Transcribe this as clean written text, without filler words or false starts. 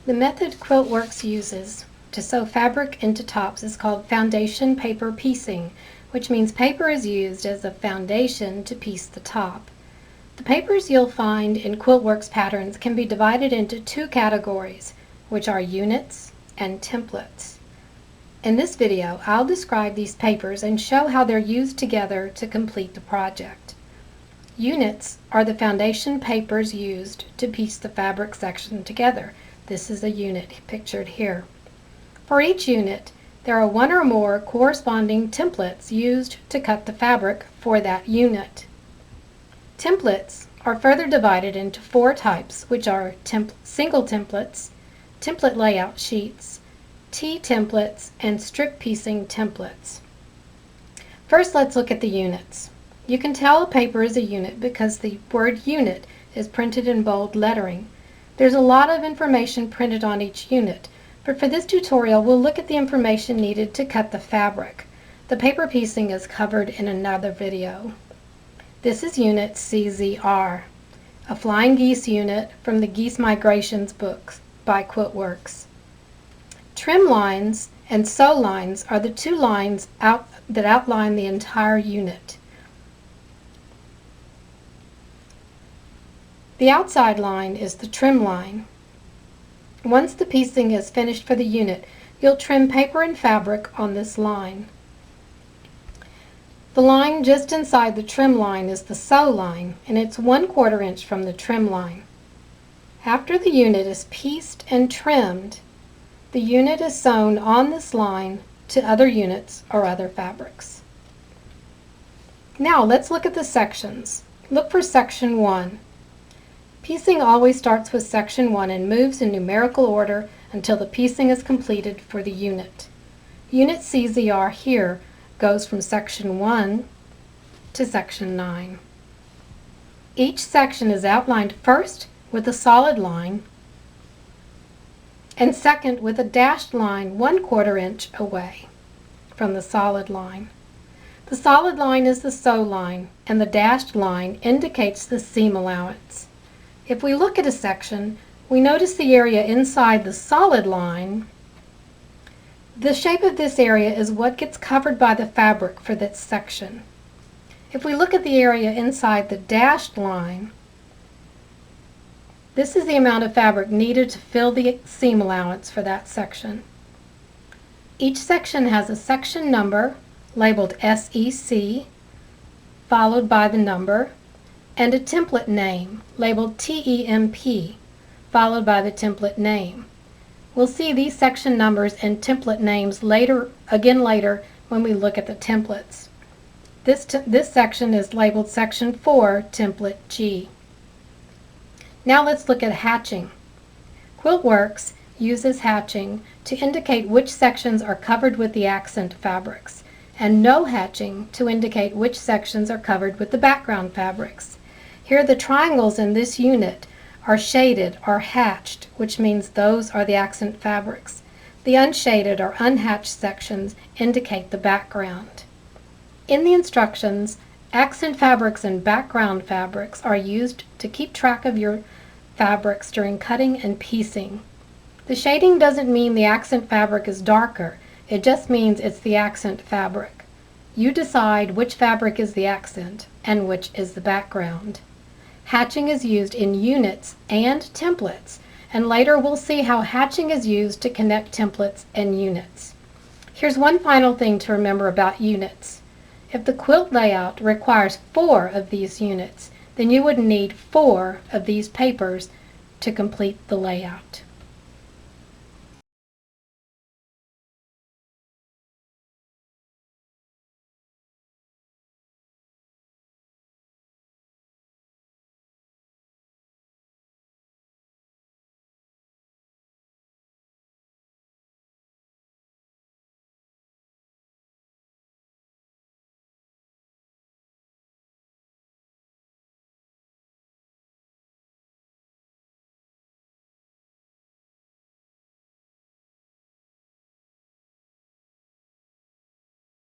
The method Quiltworx uses to sew fabric into tops is called foundation paper piecing, which means paper is used as a foundation to piece the top. The papers you'll find in Quiltworx patterns can be divided into two categories, which are units and templates. In this video, I'll describe these papers and show how they're used together to complete the project. Units are the foundation papers used to piece the fabric section together. This is a unit pictured here. For each unit, there are one or more corresponding templates used to cut the fabric for that unit. Templates are further divided into four types, which are single templates, template layout sheets, T-templates, and strip piecing templates. First, let's look at the units. You can tell a paper is a unit because the word unit is printed in bold lettering. There's a lot of information printed on each unit, but for this tutorial we'll look at the information needed to cut the fabric. The paper piecing is covered in another video. This is unit CZR, a flying geese unit from the Geese Migrations book by Quiltworx. Trim lines and sew lines are the two lines that outline the entire unit. The outside line is the trim line. Once the piecing is finished for the unit, you'll trim paper and fabric on this line. The line just inside the trim line is the sew line, and it's 1/4 inch from the trim line. After the unit is pieced and trimmed, the unit is sewn on this line to other units or other fabrics. Now let's look at the sections. Look for section 1. Piecing always starts with section 1 and moves in numerical order until the piecing is completed for the unit. Unit CZR here goes from section 1 to section 9. Each section is outlined first with a solid line and second with a dashed line 1/4 inch away from the solid line. The solid line is the sew line and the dashed line indicates the seam allowance. If we look at a section, we notice the area inside the solid line. The shape of this area is what gets covered by the fabric for this section. If we look at the area inside the dashed line, this is the amount of fabric needed to fill the seam allowance for that section. Each section has a section number labeled SEC, followed by the number, and a template name labeled TEMP, followed by the template name. We'll see these section numbers and template names later when we look at the templates. This section is labeled section 4, template G. Now let's look at hatching. Quiltworx uses hatching to indicate which sections are covered with the accent fabrics, and no hatching to indicate which sections are covered with the background fabrics. Here the triangles in this unit are shaded or hatched, which means those are the accent fabrics. The unshaded or unhatched sections indicate the background. In the instructions, accent fabrics and background fabrics are used to keep track of your fabrics during cutting and piecing. The shading doesn't mean the accent fabric is darker, it just means it's the accent fabric. You decide which fabric is the accent and which is the background. Hatching is used in units and templates, and later we'll see how hatching is used to connect templates and units. Here's one final thing to remember about units. If the quilt layout requires 4 of these units, then you would need 4 of these papers to complete the layout.